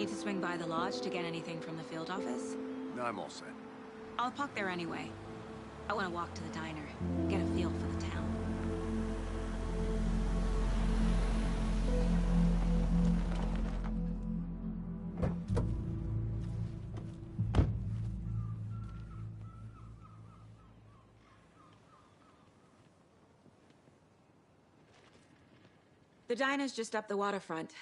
Need to swing by the lodge to get anything from the field office? No, I'm all set. I'll park there anyway. I want to walk to the diner, get a feel for the town. The diner's just up the waterfront.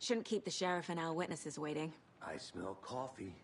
Shouldn't keep the sheriff and our witnesses waiting. I smell coffee.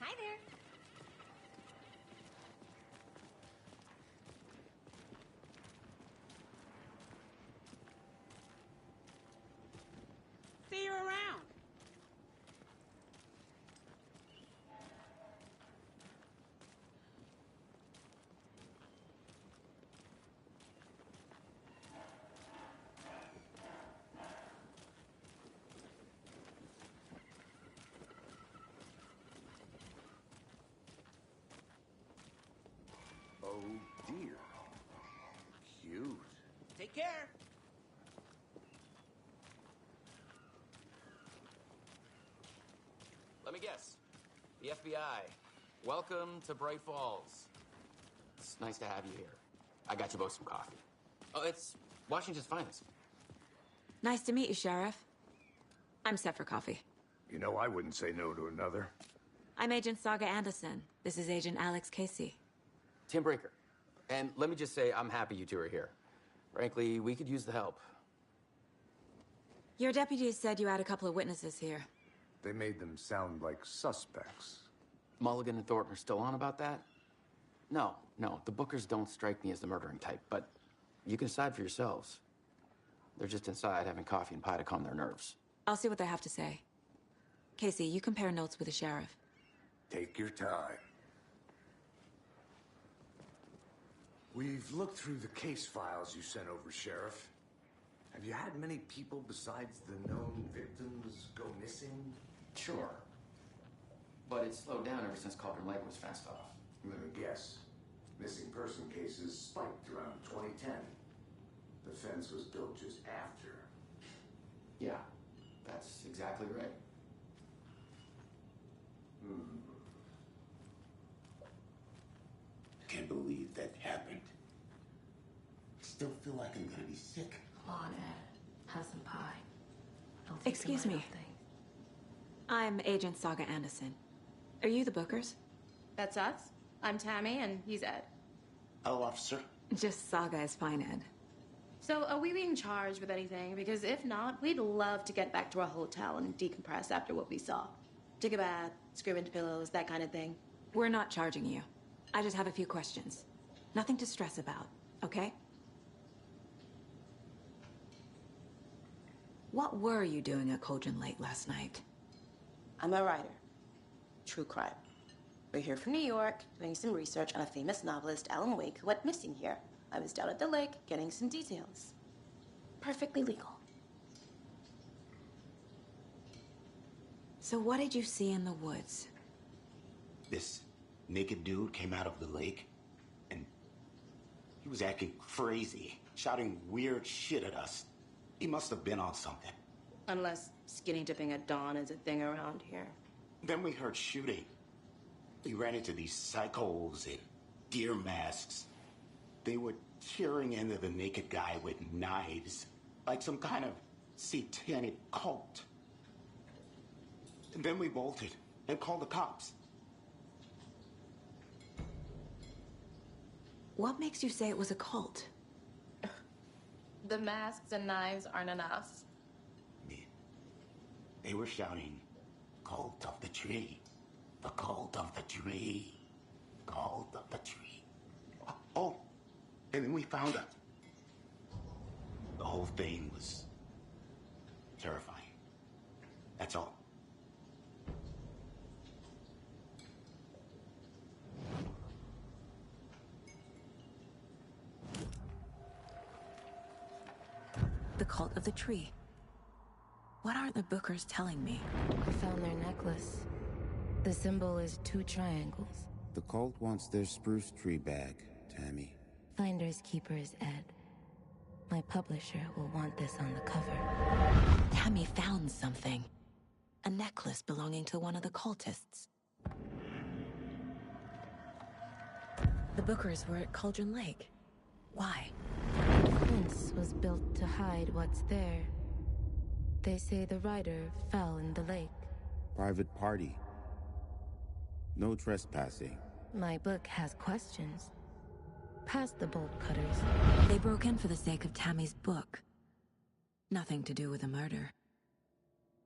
Hi there. See you around. Oh, dear. Cute. Take care. Let me guess. The FBI. Welcome to Bright Falls. It's nice to have you here. I got you both some coffee. Oh, it's Washington's finest. Nice to meet you, Sheriff. I'm set for coffee. You know, I wouldn't say no to another. I'm Agent Saga Anderson. This is Agent Alex Casey. Tim Breaker. And let me just say, I'm happy you two are here. Frankly, we could use the help. Your deputies said you had a couple of witnesses here. They made them sound like suspects. Mulligan and Thornton are still on about that? No, the Bookers don't strike me as the murdering type, but you can decide for yourselves. They're just inside having coffee and pie to calm their nerves. I'll see what they have to say. Casey, you compare notes with the sheriff. Take your time. We've looked through the case files you sent over, Sheriff. Have you had many people besides the known victims go missing? Sure. But it's slowed down ever since Calder Lake was fenced off. Let me guess. Missing person cases spiked around 2010. The fence was built just after. Yeah, that's exactly right. Can't believe that happened. Still feel like I'm gonna be sick. Come on, Ed. Have some pie. Don't think Excuse me. I'm Agent Saga Anderson. Are you the Bookers? That's us. I'm Tammy, and he's Ed. Hello, officer. Just Saga is fine, Ed. So, are we being charged with anything? Because if not, we'd love to get back to our hotel and decompress after what we saw. Take a bath, scream into pillows, that kind of thing. We're not charging you. I just have a few questions. Nothing to stress about, okay? What were you doing at Cauldron Lake last night? I'm a writer. True crime. We're here from New York, doing some research on a famous novelist, Alan Wake, who went missing here. I was down at the lake, getting some details. Perfectly legal. So what did you see in the woods? This naked dude came out of the lake, and he was acting crazy, shouting weird shit at us. He must have been on something. Unless skinny dipping at dawn is a thing around here. Then we heard shooting. We ran into these psychos in deer masks. They were tearing into the naked guy with knives, like some kind of satanic cult. And then we bolted and called the cops. What makes you say it was a cult? The masks and knives aren't enough. They were shouting, "Cult of the tree, the cult of the tree, cult of the tree." Oh, and then we found it. The whole thing was terrifying. That's all. The cult of the tree. What are the Bookers telling me? I found their necklace. The symbol is 2 triangles. The cult wants their spruce tree back, Tammy. Finders keepers, Ed. My publisher will want this on the cover. Tammy found something. A necklace belonging to one of the cultists. The Bookers were at Cauldron Lake. Why? The fence was built to hide what's there. They say the rider fell in the lake. Private party. No trespassing. My book has questions. Past the bolt cutters. They broke in for the sake of Tammy's book. Nothing to do with a murder.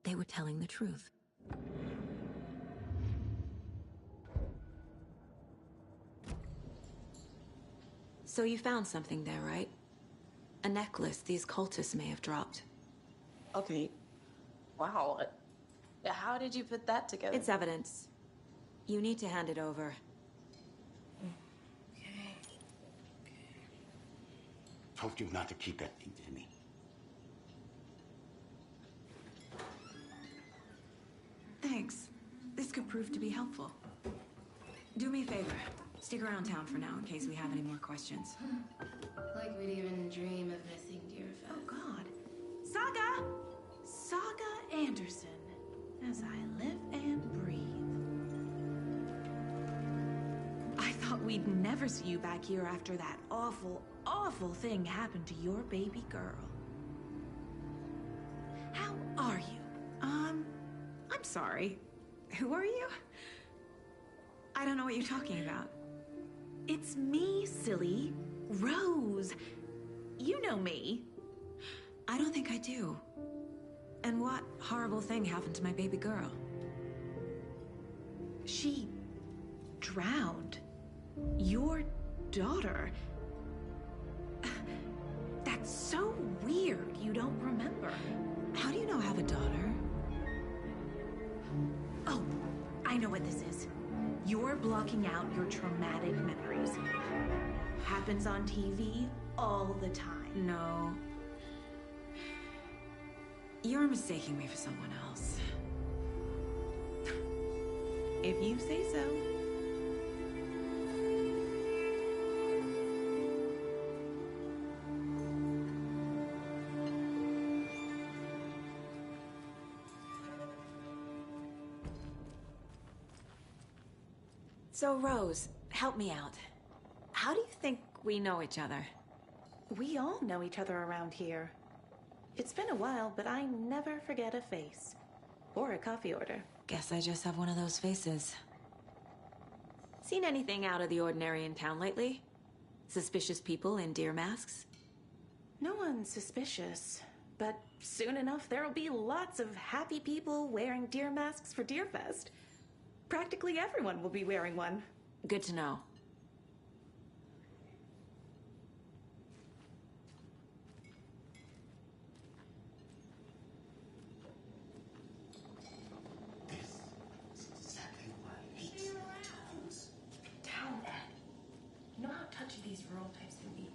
They were telling the truth. So you found something there, right? A necklace these cultists may have dropped. Okay. Wow. How did you put that together? It's evidence. You need to hand it over. Told you not to keep that thing to me. Thanks. This could prove to be helpful. Do me a favor. Stick around town for now in case we have any more questions. Like we'd even dream of missing Deerfest. Oh, God. Saga! Saga Anderson. As I live and breathe. I thought we'd never see you back here after that awful, awful thing happened to your baby girl. How are you? I'm sorry. Who are you? I don't know what you're talking about. It's me, silly. Rose. You know me. I don't think I do. And what horrible thing happened to my baby girl? She drowned. Your daughter. That's so weird you don't remember. How do you know I have a daughter? Oh, I know what this is. You're blocking out your traumatic memories. Happens on TV all the time. No. You're mistaking me for someone else. If you say so. So, Rose, help me out. How do you think we know each other? We all know each other around here. It's been a while, but I never forget a face. Or a coffee order. Guess I just have one of those faces. Seen anything out of the ordinary in town lately? Suspicious people in deer masks? No one's suspicious, but soon enough there'll be lots of happy people wearing deer masks for Deerfest. Practically everyone will be wearing one. Good to know. This is exactly what I hate towns. Down, Ed. You know how touchy these rural types can be.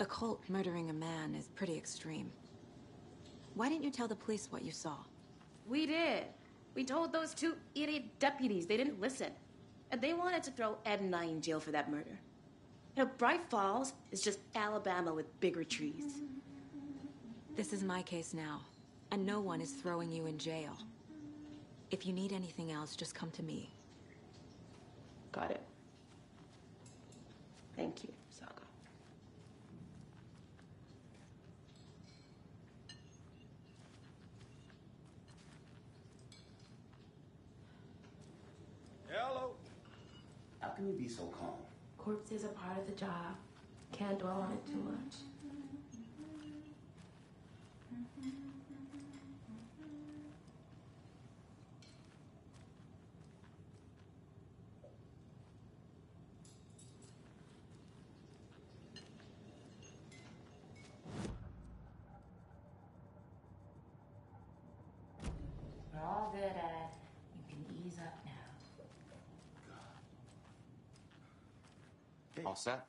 A cult murdering a man is pretty extreme. Why didn't you tell the police what you saw? We did. We told those two idiot deputies. They didn't listen. And they wanted to throw Ed and I in jail for that murder. You know, Bright Falls is just Alabama with bigger trees. This is my case now, and no one is throwing you in jail. If you need anything else, just come to me. Got it. Thank you, Saga. Hello. How can you be so calm? Corpses are part of the job. Can't dwell on it too much. We're all good, Ed. You can ease up now. All set?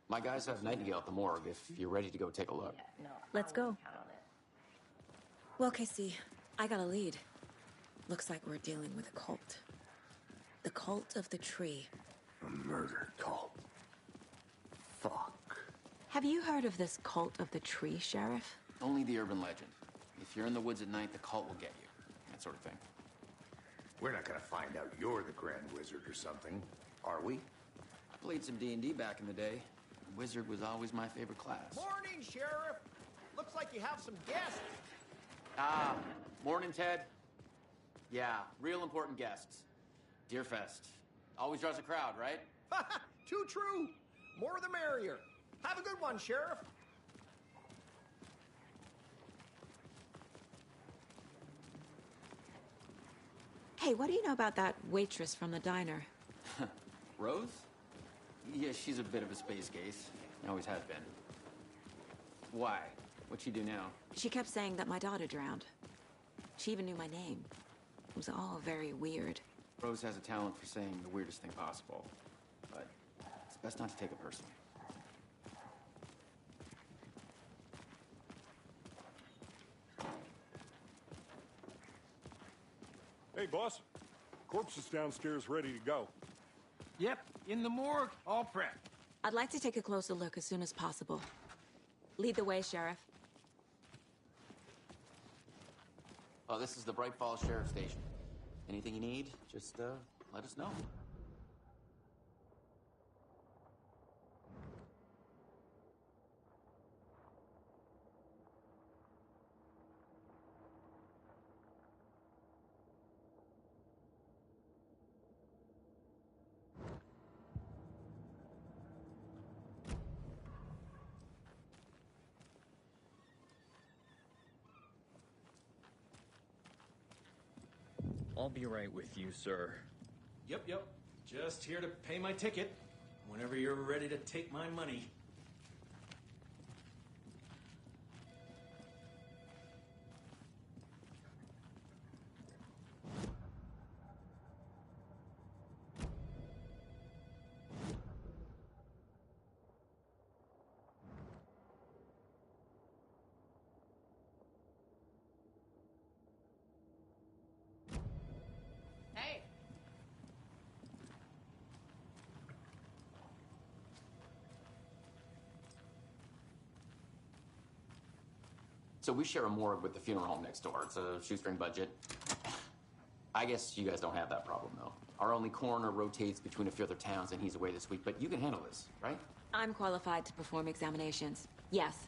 My guys have Nightingale at the morgue if you're ready to go take a look. No, Let's I go. wouldn't count on it. Well, Casey, I got a lead. Looks like we're dealing with a cult. The cult of the tree. A murder cult. Fuck. Have you heard of this cult of the tree, Sheriff? Only the urban legend. If you're in the woods at night, the cult will get you. That sort of thing. We're not gonna find out you're the Grand Wizard or something, are we? I played some D&D back in the day. Wizard was always my favorite class. Morning, Sheriff. Looks like you have some guests. Ah, morning, Ted. Yeah, real important guests. Deerfest. Always draws a crowd, right? Too true. More the merrier. Have a good one, Sheriff. Hey, what do you know about that waitress from the diner? Rose? Yeah, she's a bit of a space case. Always has been. Why? What'd she do now? She kept saying that my daughter drowned. She even knew my name. It was all very weird. Rose has a talent for saying the weirdest thing possible. But it's best not to take it personally. Hey, boss. Corpse is downstairs ready to go. Yep, in the morgue, all prepped. I'd like to take a closer look as soon as possible. Lead the way, Sheriff. Oh, this is the Bright Falls Sheriff Station. Anything you need, just let us know. I'll be right with you, sir. Yep. Just here to pay my ticket. Whenever you're ready to take my money. Hey! So we share a morgue with the funeral home next door. It's a shoestring budget. I guess you guys don't have that problem, though. Our only coroner rotates between a few other towns, and he's away this week. But you can handle this, right? I'm qualified to perform examinations. Yes.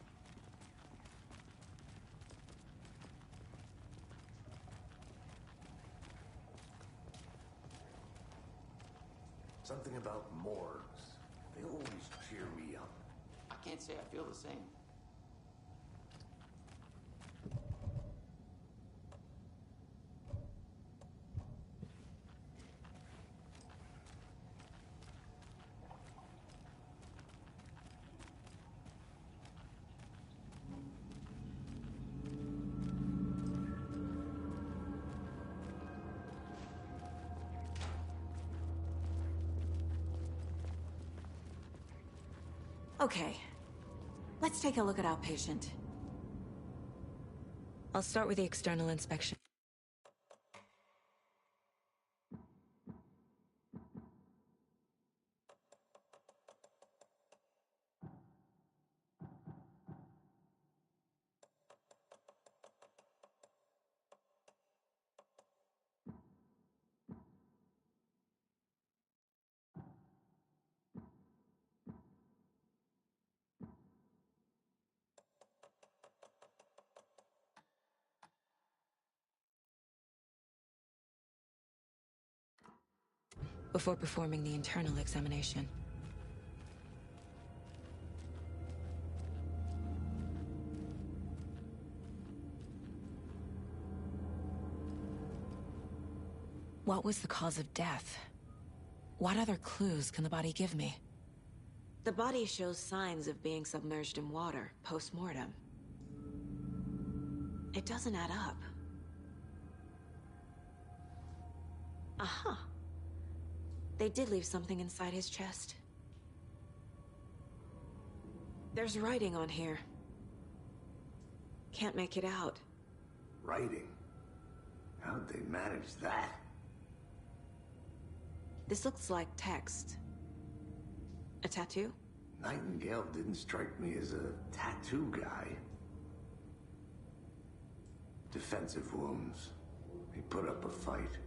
Something about morgues. They always cheer me up. I can't say I feel the same. Okay, let's take a look at outpatient. I'll start with the external inspection. Before performing the internal examination. What was the cause of death? What other clues can the body give me? The body shows signs of being submerged in water post-mortem. It doesn't add up. Aha. They did leave something inside his chest. There's writing on here. Can't make it out. Writing? How'd they manage that? This looks like text. A tattoo? Nightingale didn't strike me as a tattoo guy. Defensive wounds. He put up a fight.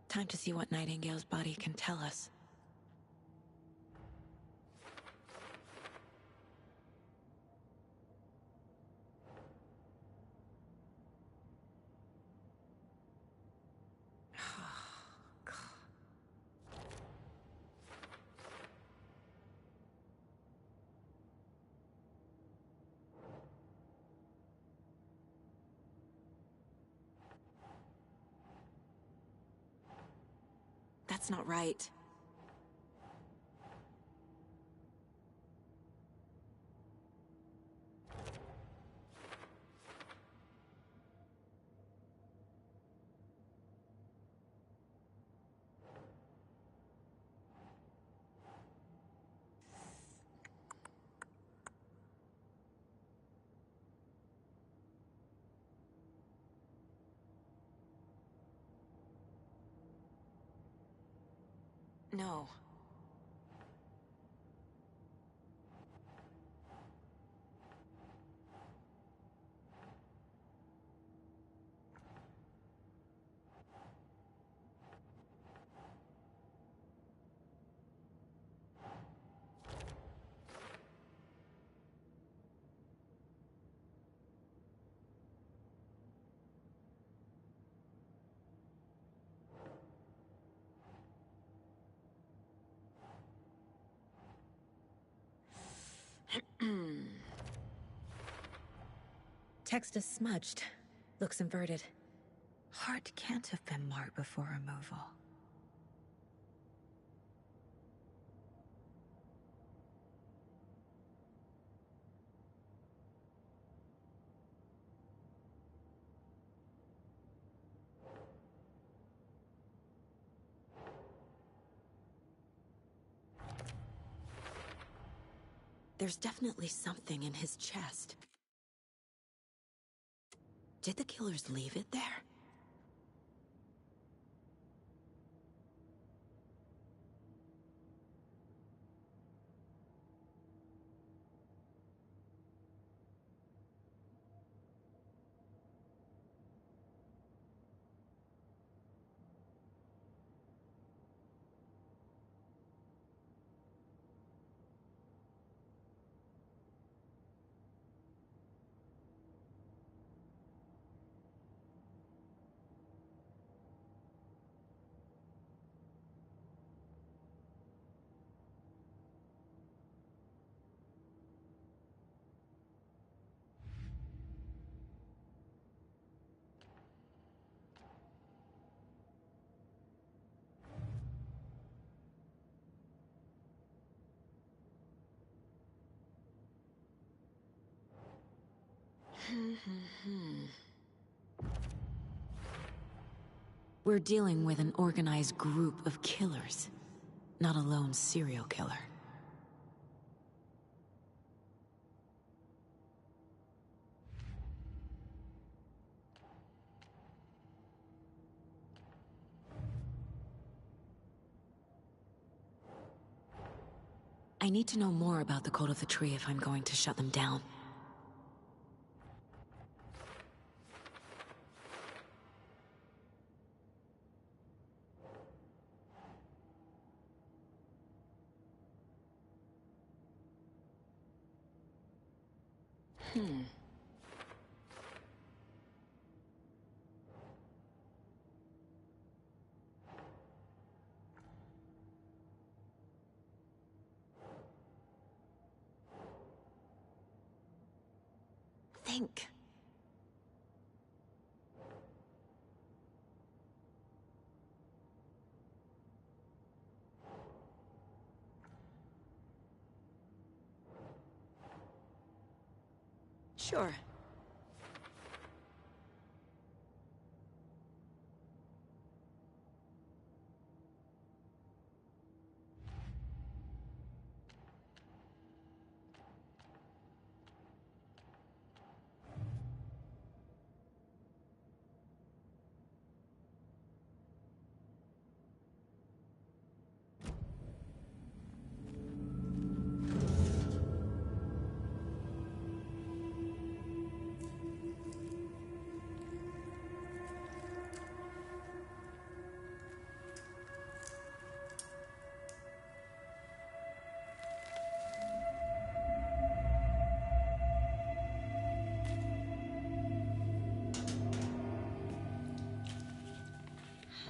Time to see what Nightingale's body can tell us. That's not right. No. Text is smudged. Looks inverted. Heart can't have been marked before removal. There's definitely something in his chest. Did the killers leave it there? We're dealing with an organized group of killers, not a lone serial killer. I need to know more about the Code of the Tree if I'm going to shut them down. Think. Sure.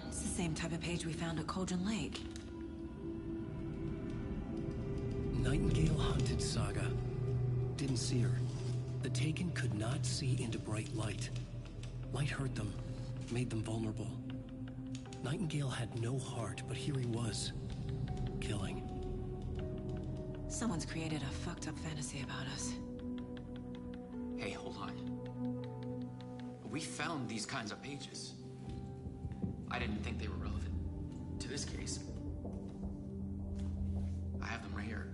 It's the same type of page we found at Cauldron Lake. Nightingale hunted Saga. Didn't see her. The Taken could not see into bright light. Light hurt them, made them vulnerable. Nightingale had no heart, but here he was, killing. Someone's created a fucked up fantasy about us. Hey, hold on. We found these kinds of pages. I didn't think they were relevant to this case. I have them right here.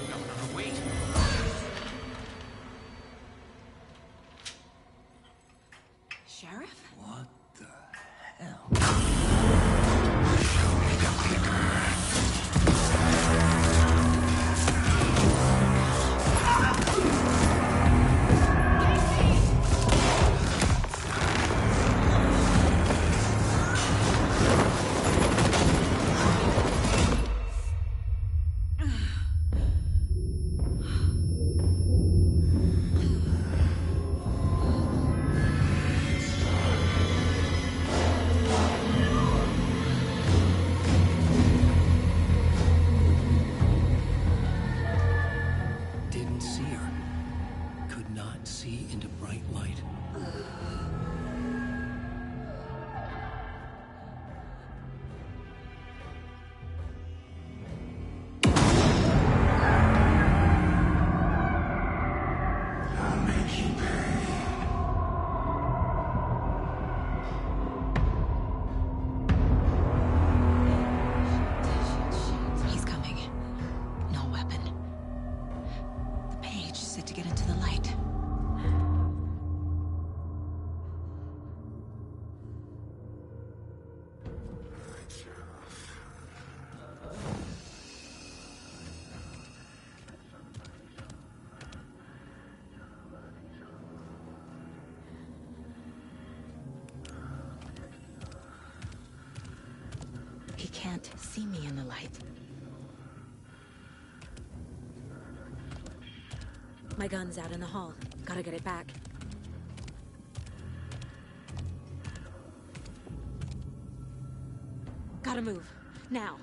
No, wait. Sheriff? What the hell? Didn't see her. Could not see into bright light. I'll make you pay. He's coming. No weapon. The page said to get into the light. He can't see me in the light. My gun's out in the hall. Gotta get it back. Gotta move. Now.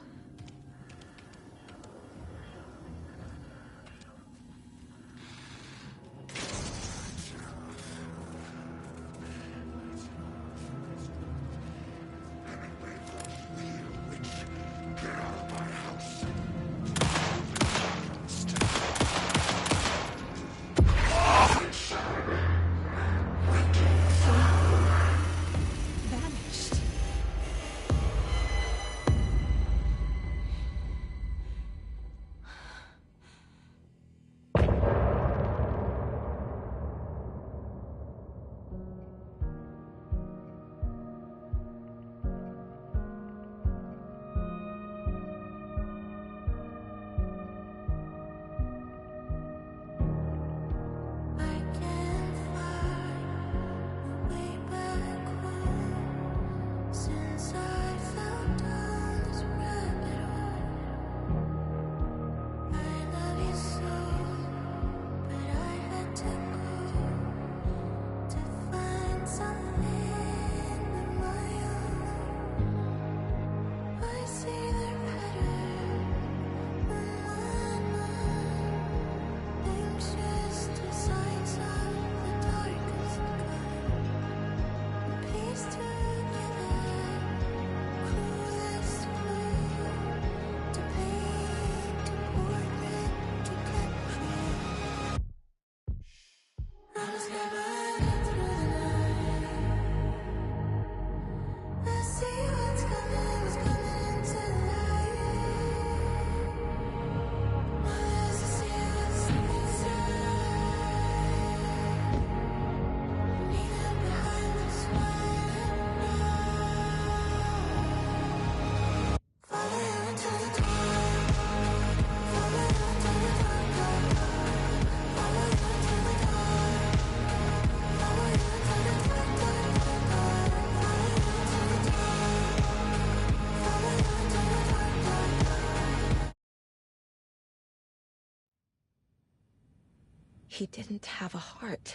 He didn't have a heart,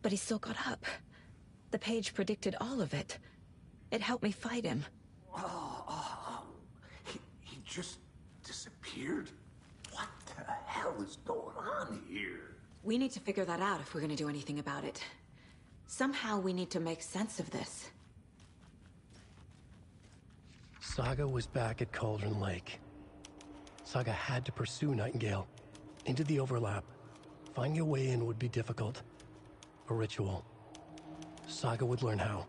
but he still got up. The page predicted all of it. It helped me fight him. He just disappeared? What the hell is going on here? We need to figure that out if we're gonna do anything about it. Somehow we need to make sense of this. Saga was back at Cauldron Lake. Saga had to pursue Nightingale into the overlap. Finding a way in would be difficult. A ritual. Saga would learn how.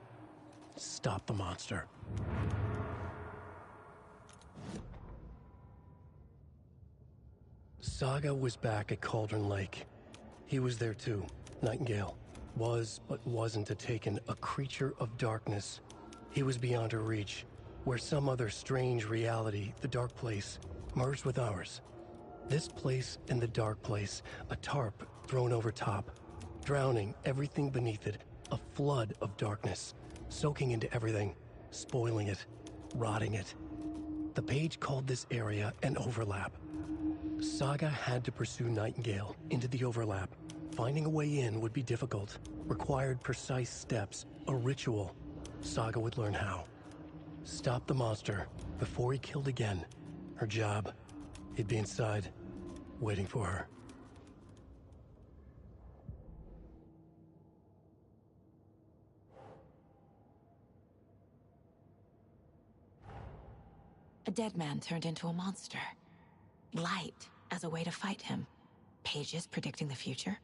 Stop the monster. Saga was back at Cauldron Lake. He was there too. Nightingale was, but wasn't a Taken, a creature of darkness. He was beyond her reach, where some other strange reality, the dark place, merged with ours. This place and the dark place, a tarp thrown over top, drowning everything beneath it, a flood of darkness, soaking into everything, spoiling it, rotting it. The page called this area an overlap. Saga had to pursue Nightingale into the overlap. Finding a way in would be difficult, required precise steps, a ritual. Saga would learn how. Stop the monster before he killed again. Her job. He'd be inside, waiting for her. A dead man turned into a monster. Light as a way to fight him. Pages predicting the future?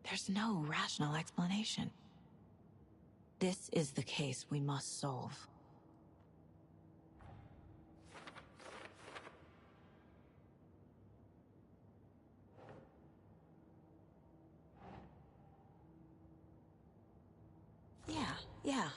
There's no rational explanation. This is the case we must solve. Yeah.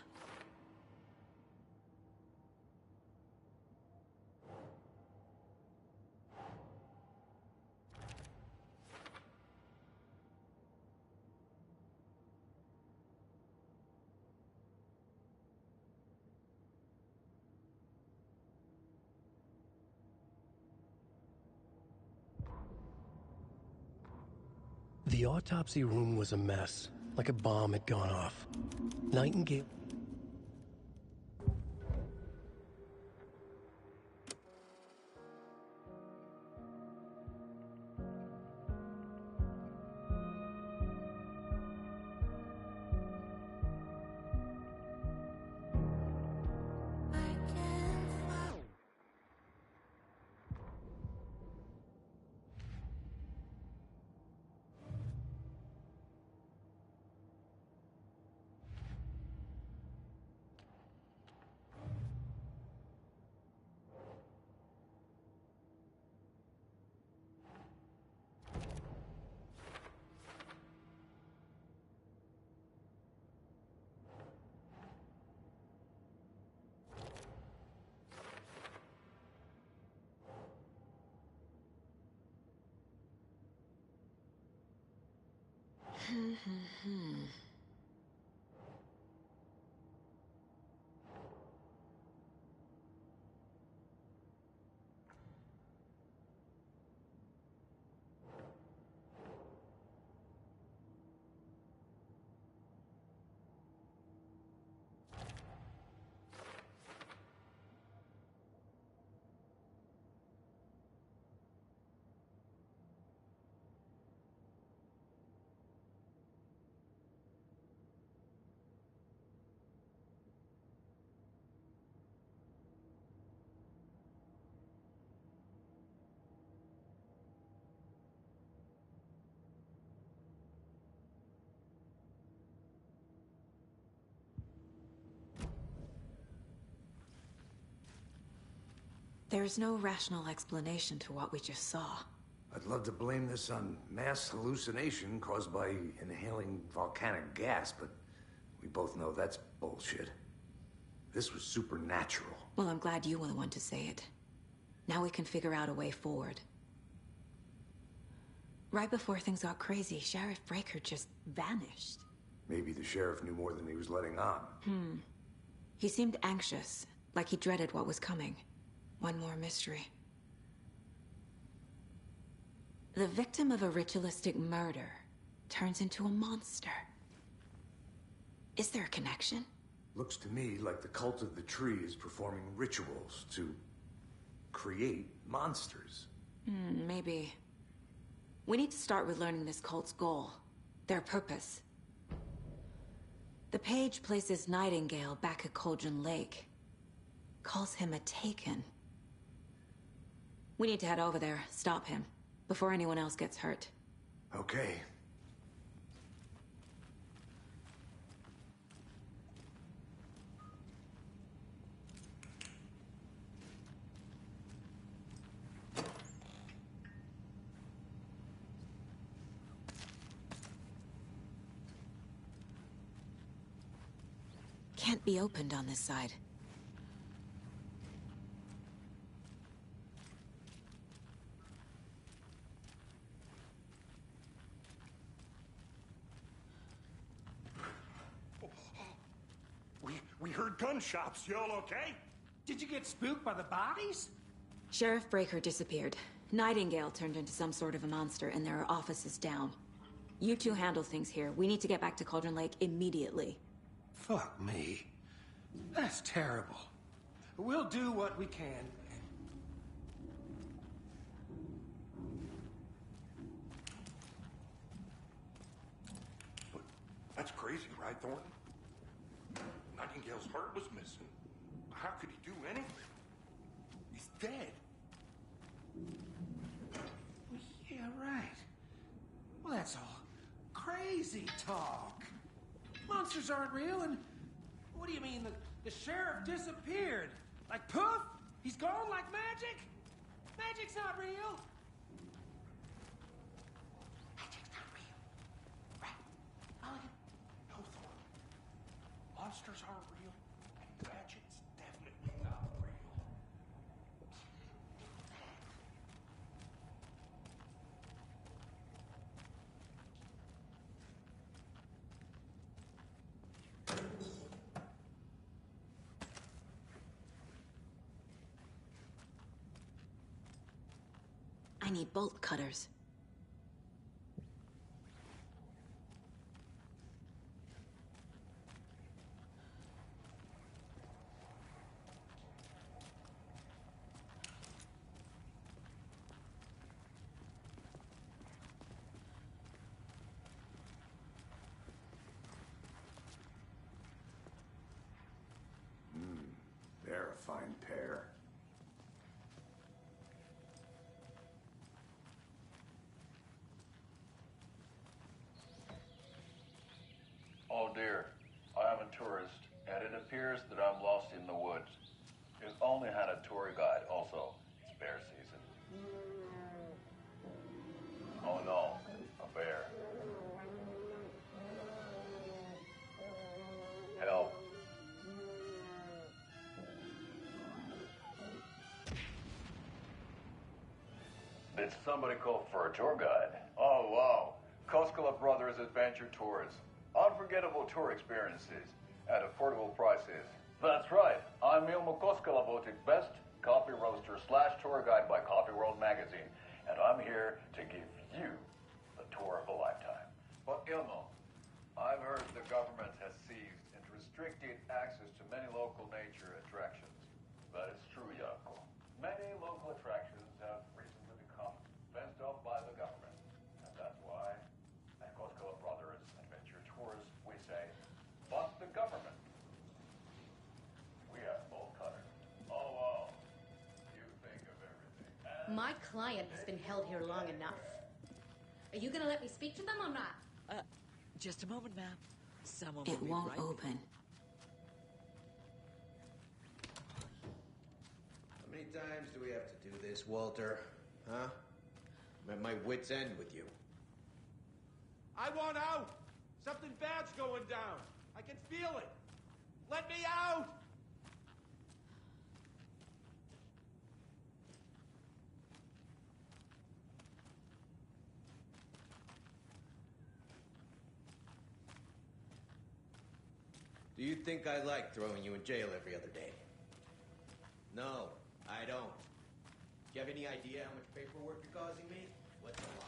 The autopsy room was a mess, like a bomb had gone off. Nightingale... There's no rational explanation to what we just saw. I'd love to blame this on mass hallucination caused by inhaling volcanic gas, but we both know that's bullshit. This was supernatural. Well, I'm glad you were the one to say it. Now we can figure out a way forward. Right before things got crazy, Sheriff Breaker just vanished. Maybe the sheriff knew more than he was letting on. He seemed anxious, like he dreaded what was coming. One more mystery. The victim of a ritualistic murder turns into a monster. Is there a connection? Looks to me like the cult of the tree is performing rituals to create monsters. Maybe. We need to start with learning this cult's goal, their purpose. The page places Nightingale back at Cauldron Lake. Calls him a Taken. We need to head over there, stop him, before anyone else gets hurt. Okay. Can't be opened on this side. We heard gunshots. Y'all okay? Did you get spooked by the bodies? Sheriff Breaker disappeared. Nightingale turned into some sort of a monster, and there are offices down. You two handle things here. We need to get back to Cauldron Lake immediately. Fuck me. That's terrible. We'll do what we can. But that's crazy, right, Thornton? Nightingale's heart was missing. How could he do anything? He's dead. Yeah, right. Well, that's all crazy talk. Monsters aren't real, and what do you mean the sheriff disappeared? Like poof? He's gone like magic? Magic's not real. Magic's not real. Right? Mulligan? No, Thornton. Monsters aren't real, and magic's definitely not real. I need bolt cutters. They're a fine pair. Oh dear, I am a tourist, and it appears that I'm lost in the woods. We've only had a tour guide, also. It's bear season. Oh no, a bear. Help. Did somebody call for a tour guide? Oh wow, Koskela Brothers Adventure Tours. Unforgettable tour experiences at affordable prices. That's right. I'm Ilmo Koskela, voted best coffee roaster / tour guide by Coffee World magazine, and I'm here to give you the tour of a lifetime. But Ilmo, I've heard the government has seized and restricted access to many local nature attractions. That is true, Jaakko. Many local attractions have recently become fenced off by the government, and that's why at Koskela Brothers Adventure Tours we say, fuck the government. We have bolt cutters. Oh, wow. You think of everything. And My client has been held here long enough. Are you gonna let me speak to them or not? Just a moment, ma'am. Someone It will be won't right with open. How many times do we have to do this, Walter? Huh? I'm at my wit's end with you. I want out! Something bad's going down. I can feel it. Let me out! Do you think I like throwing you in jail every other day? No, I don't. Do you have any idea how much paperwork you're causing me? What's a lot?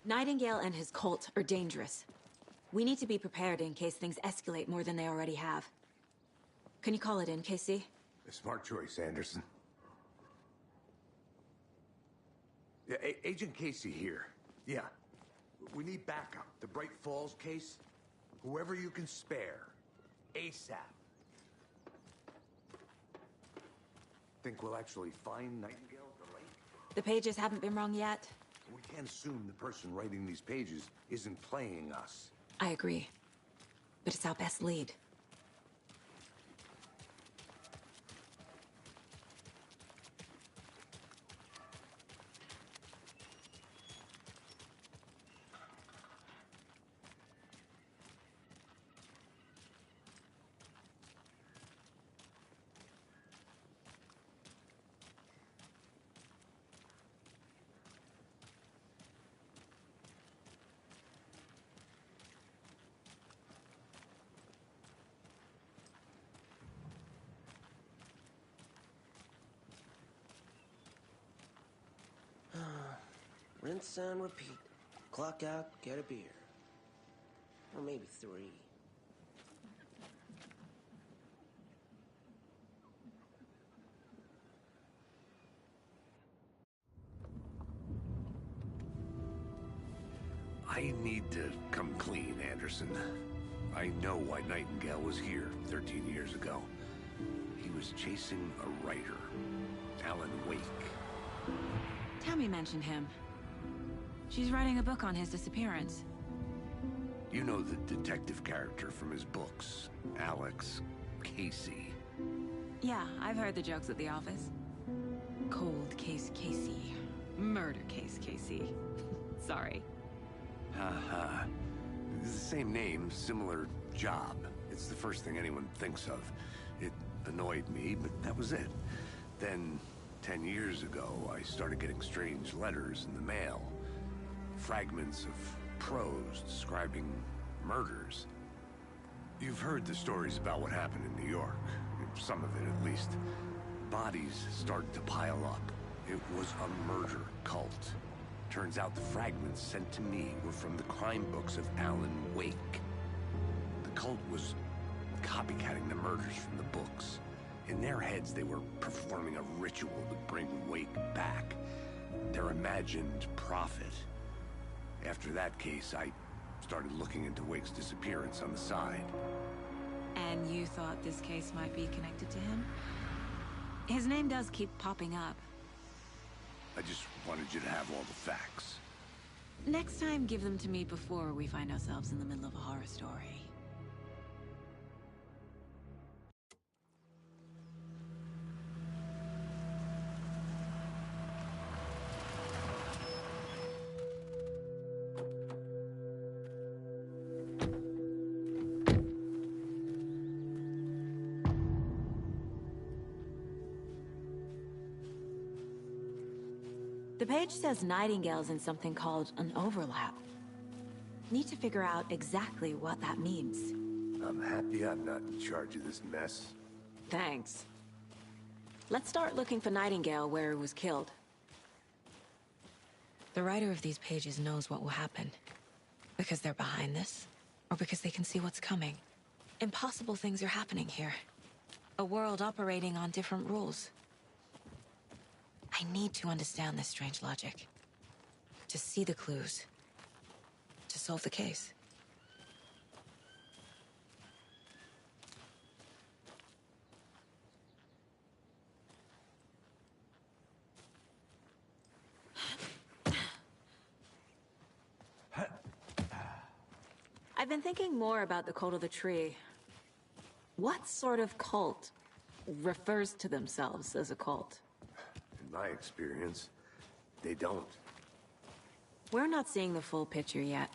Nightingale and his cult are dangerous. We need to be prepared in case things escalate more than they already have. Can you call it in, Casey? A smart choice, Anderson. Yeah, Agent Casey here. Yeah. We need backup. The Bright Falls case. Whoever you can spare. ASAP. Think we'll actually find Nightingale at the lake? The pages haven't been wrong yet. We can't assume the person writing these pages isn't playing us. I agree. But it's our best lead. Rinse and repeat. Clock out, get a beer. Or maybe 3. I need to come clean, Anderson. I know why Nightingale was here 13 years ago. He was chasing a writer, Alan Wake. Tammy mentioned him. She's writing a book on his disappearance. You know the detective character from his books, Alex Casey. Yeah, I've heard the jokes at the office. Cold case Casey. Murder case Casey. Sorry. Haha. It's the same name, similar job. It's the first thing anyone thinks of. It annoyed me, but that was it. Then, 10 years ago, I started getting strange letters in the mail. Fragments of prose describing murders. You've heard the stories about what happened in New York. Some of it, at least. Bodies started to pile up. It was a murder cult. Turns out the fragments sent to me were from the crime books of Alan Wake. The cult was copycatting the murders from the books. In their heads, they were performing a ritual to bring Wake back. Their imagined prophet. After that case, I started looking into Wake's disappearance on the side. And you thought this case might be connected to him? His name does keep popping up. I just wanted you to have all the facts. Next time, give them to me before we find ourselves in the middle of a horror story. The page says Nightingale's in something called an overlap. Need to figure out exactly what that means. I'm happy I'm not in charge of this mess. Thanks. Let's start looking for Nightingale where he was killed. The writer of these pages knows what will happen. Because they're behind this, or because they can see what's coming. Impossible things are happening here. A world operating on different rules. I need to understand this strange logic. To see the clues. To solve the case. I've been thinking more about the cult of the tree. What sort of cult refers to themselves as a cult? In my experience, they don't. We're not seeing the full picture yet.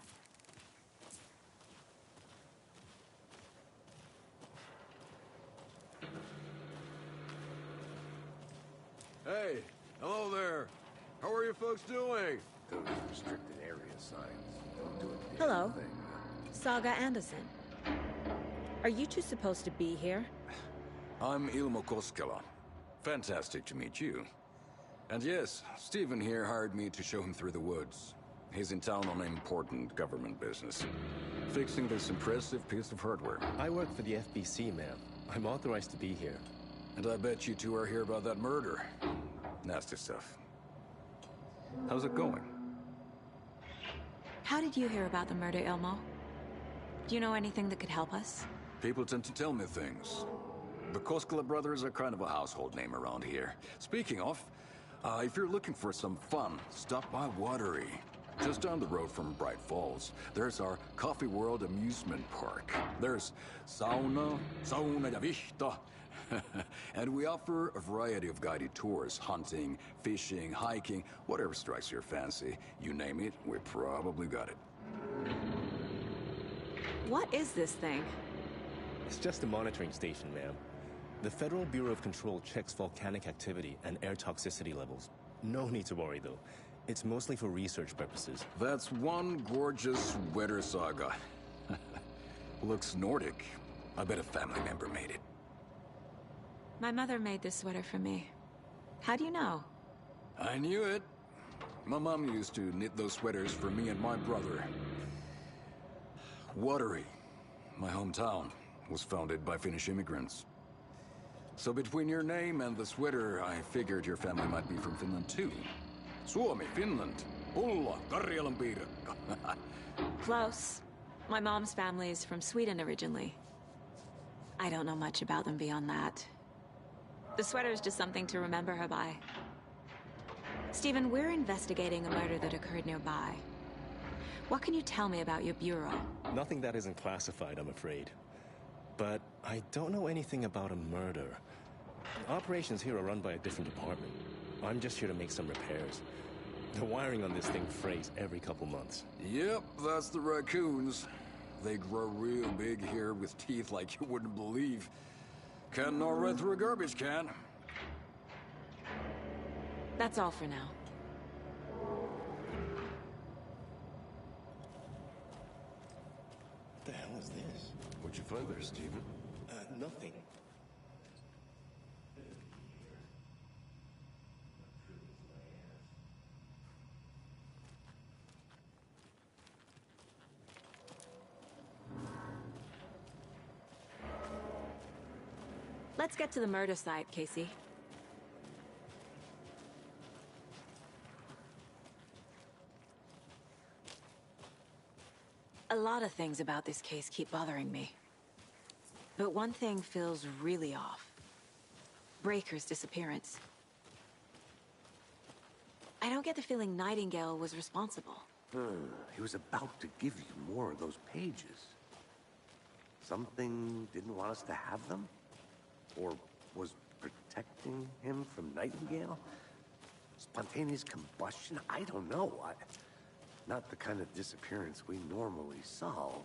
Hey, hello there. How are you folks doing? Those restricted area signs don't do a Hello. thing. Saga Anderson. Are you two supposed to be here? I'm Ilmo Koskela. Fantastic to meet you. And yes, Stephen here hired me to show him through the woods. He's in town on important government business. Fixing this impressive piece of hardware. I work for the FBC, ma'am. I'm authorized to be here. And I bet you two are here about that murder. Nasty stuff. How's it going? How did you hear about the murder, Ilmo? Do you know anything that could help us? People tend to tell me things. The Koskela brothers are kind of a household name around here. Speaking of, if you're looking for some fun, stop by Watery. Just down the road from Bright Falls, there's our Coffee World amusement park. There's sauna ja vihta. And we offer a variety of guided tours, hunting, fishing, hiking, whatever strikes your fancy. You name it, we probably got it. What is this thing? It's just a monitoring station, ma'am. The Federal Bureau of Control checks volcanic activity and air toxicity levels. No need to worry, though. It's mostly for research purposes. That's one gorgeous sweater, Saga. Looks Nordic. I bet a family member made it. My mother made this sweater for me. How do you know? I knew it. My mom used to knit those sweaters for me and my brother. Watery, my hometown, was founded by Finnish immigrants. So between your name and the sweater, I figured your family might be from Finland too. Suomi, Finland. Ulla, Karjalan piirakka. Close. My mom's family is from Sweden originally. I don't know much about them beyond that. The sweater is just something to remember her by. Stephen, we're investigating a murder that occurred nearby. What can you tell me about your bureau? Nothing that isn't classified, I'm afraid. But I don't know anything about a murder. Operations here are run by a different department. I'm just here to make some repairs. The wiring on this thing frays every couple months. Yep, that's the raccoons. They grow real big here with teeth like you wouldn't believe. Can't gnaw right through a garbage can. That's all for now. What the hell is this? What'd you find there, Stephen? Nothing. Let's get to the murder site, Casey. A lot of things about this case keep bothering me. But one thing feels really off. Breaker's disappearance. I don't get the feeling Nightingale was responsible. He was about to give you more of those pages. Something didn't want us to have them? Or was protecting him from Nightingale? Spontaneous combustion? I don't know. Not the kind of disappearance we normally solve.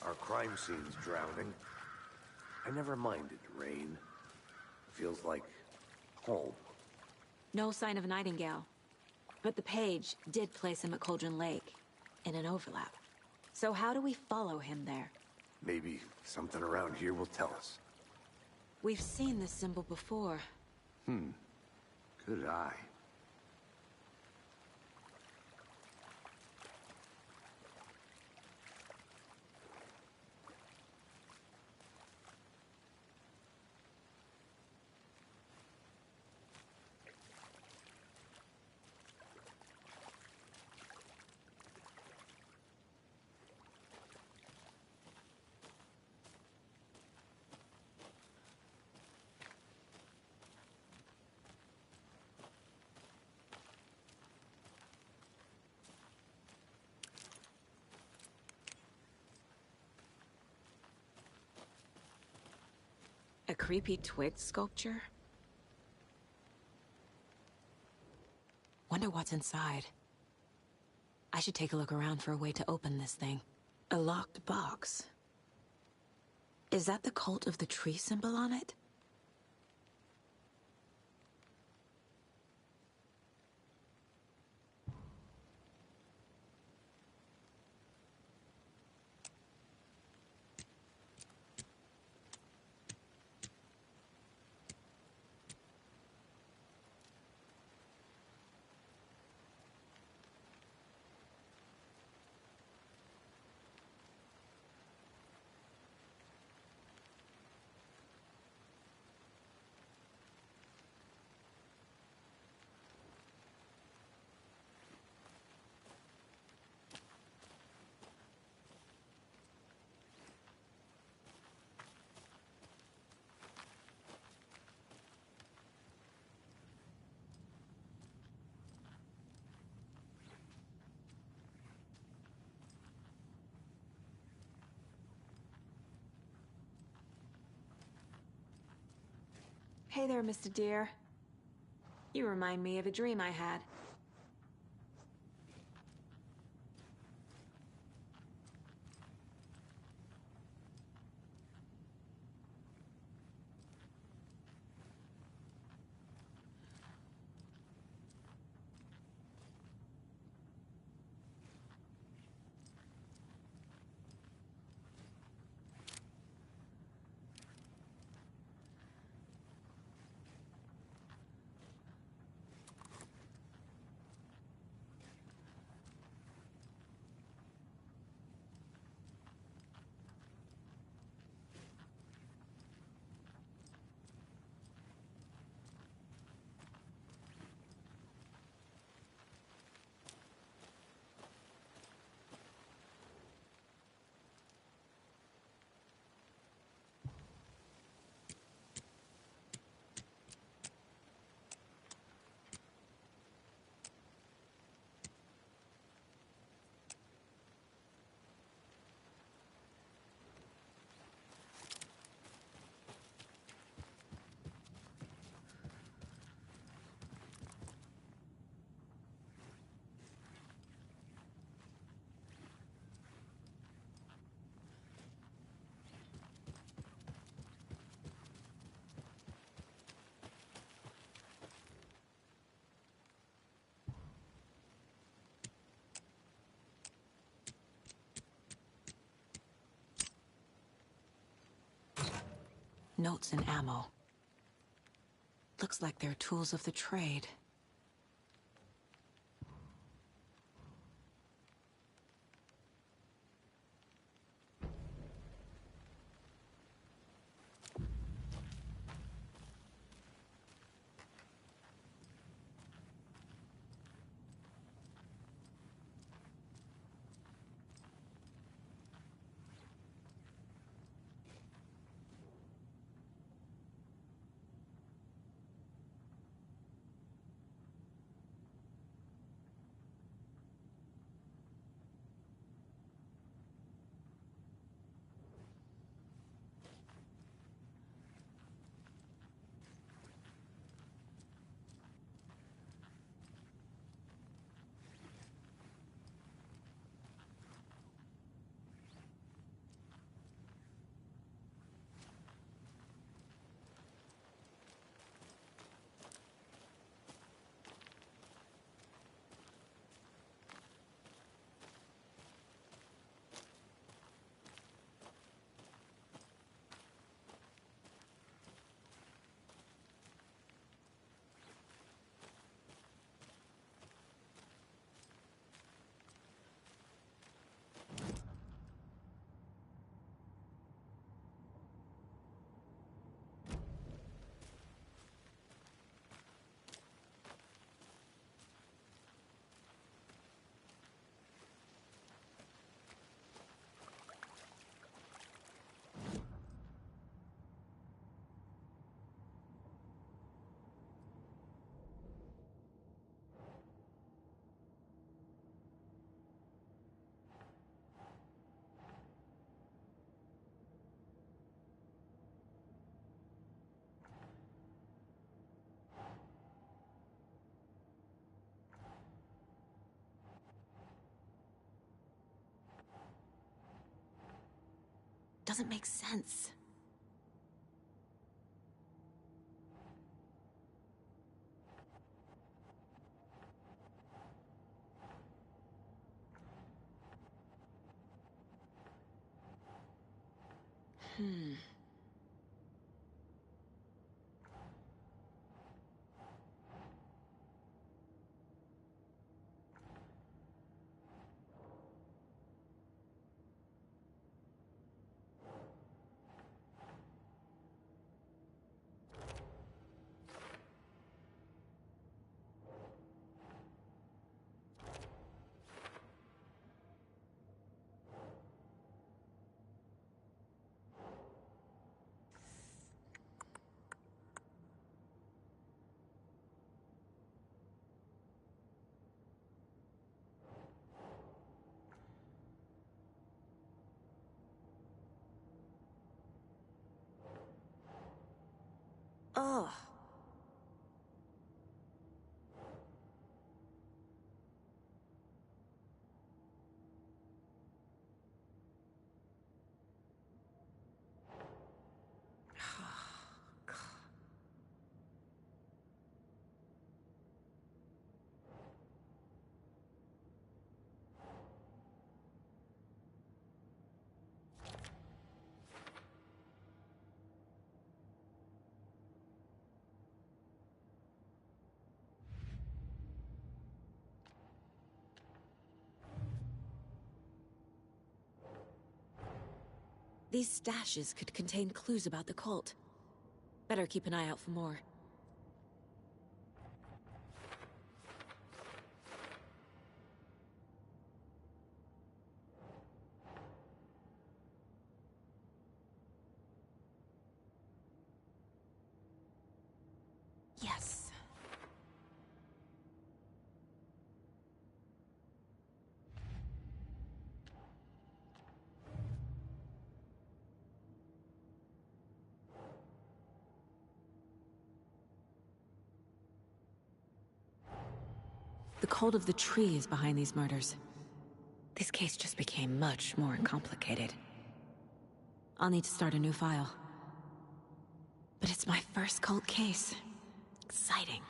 Our crime scene's drowning. I never minded rain. Feels like home. No sign of Nightingale. But the page did place him at Cauldron Lake, in an overlap. So how do we follow him there? Maybe something around here will tell us. We've seen this symbol before. Good eye. A creepy twig sculpture? Wonder what's inside. I should take a look around for a way to open this thing. A locked box. Is that the cult of the tree symbol on it? Hey there, Mr. Deer. You remind me of a dream I had. notes and ammo. Looks like they're tools of the trade. Doesn't make sense. Ugh. These stashes could contain clues about the cult. Better keep an eye out for more. Yes. The cult of the tree is behind these murders. This case just became much more complicated. I'll need to start a new file. But it's my first cult case. Exciting.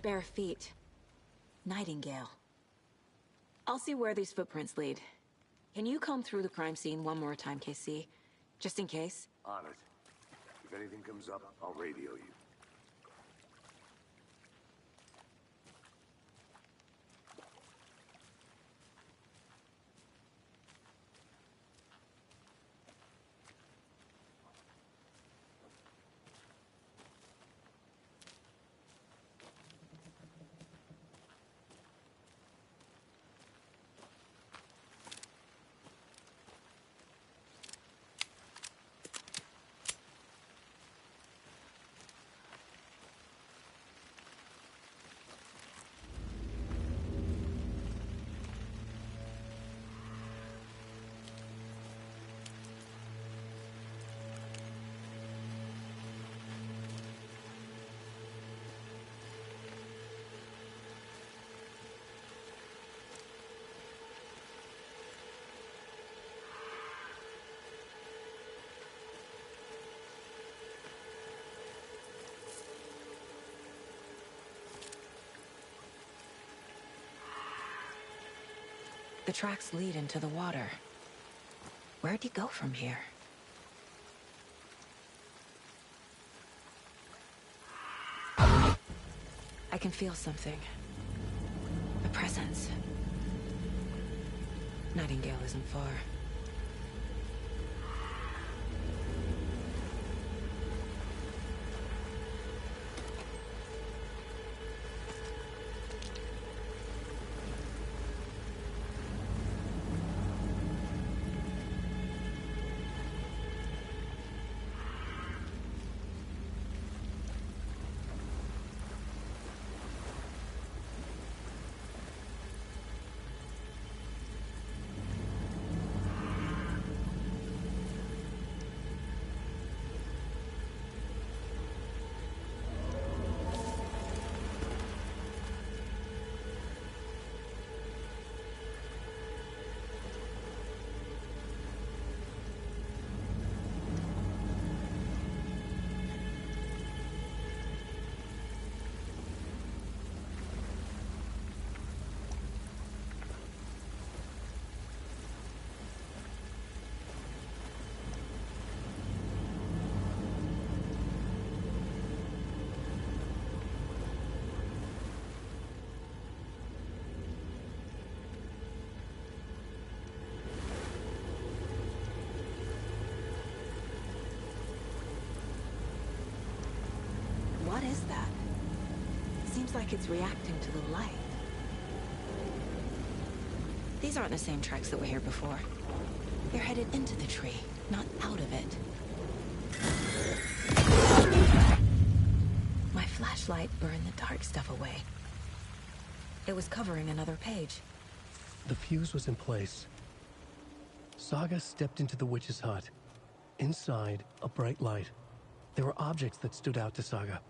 Bare feet. Nightingale. I'll see where these footprints lead. Can you comb through the crime scene one more time, KC? Just in case? On it. If anything comes up, I'll radio you. The tracks lead into the water. Where'd he go from here? I can feel something. A presence. Nightingale isn't far. What is that? Seems like it's reacting to the light. These aren't the same tracks that were here before. They're headed into the tree, not out of it. My flashlight burned the dark stuff away. It was covering another page. The fuse was in place. Saga stepped into the witch's hut. Inside, a bright light. There were objects that stood out to Saga,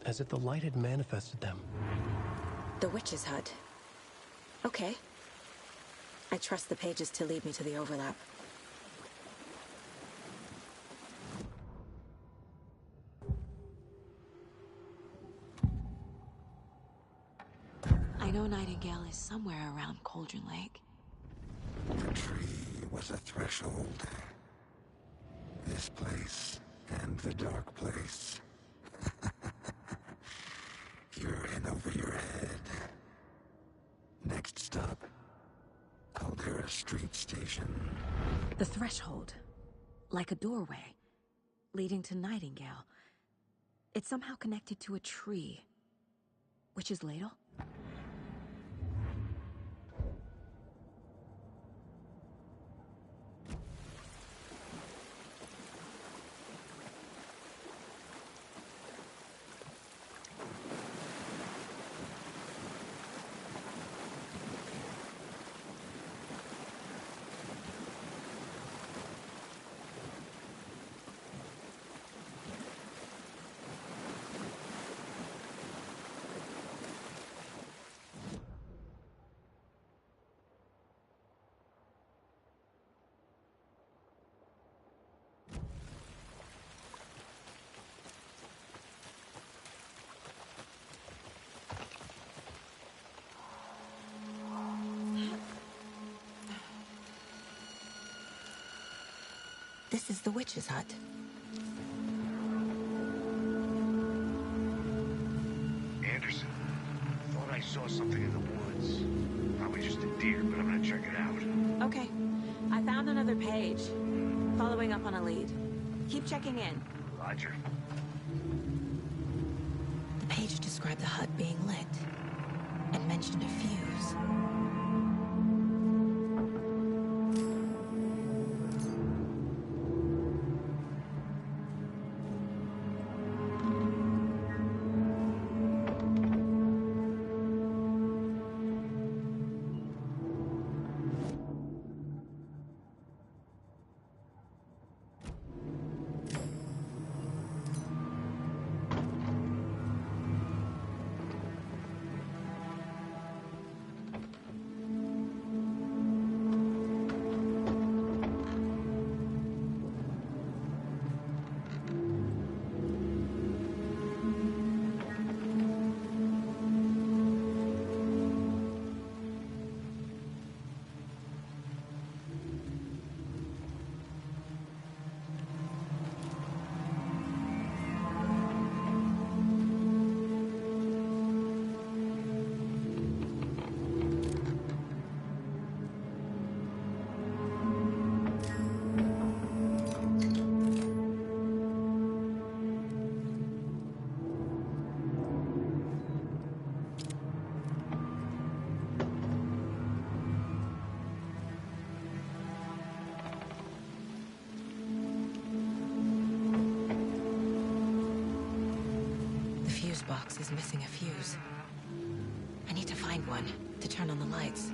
as if the light had manifested them. The witch's hut. Okay. I trust the pages to lead me to the overlap. I know Nightingale is somewhere around Cauldron Lake. The tree was a threshold. This place and the dark place. You're in over your head. Next stop, Caldera Street Station. The threshold. Like a doorway. Leading to Nightingale. It's somehow connected to a tree. Witch's ladle? This is the witch's hut. Anderson, thought I saw something in the woods. Probably just a deer, but I'm gonna check it out. Okay. I found another page. Following up on a lead. Keep checking in. Roger. The page described the hut being lit and mentioned a fuse. Box is missing a fuse. I need to find one to turn on the lights.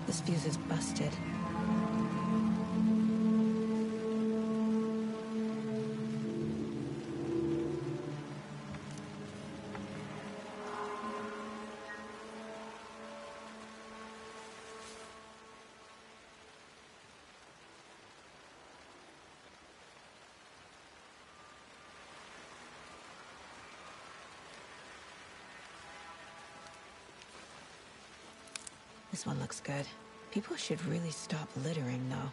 This fuse is busted. This one looks good. People should really stop littering, though.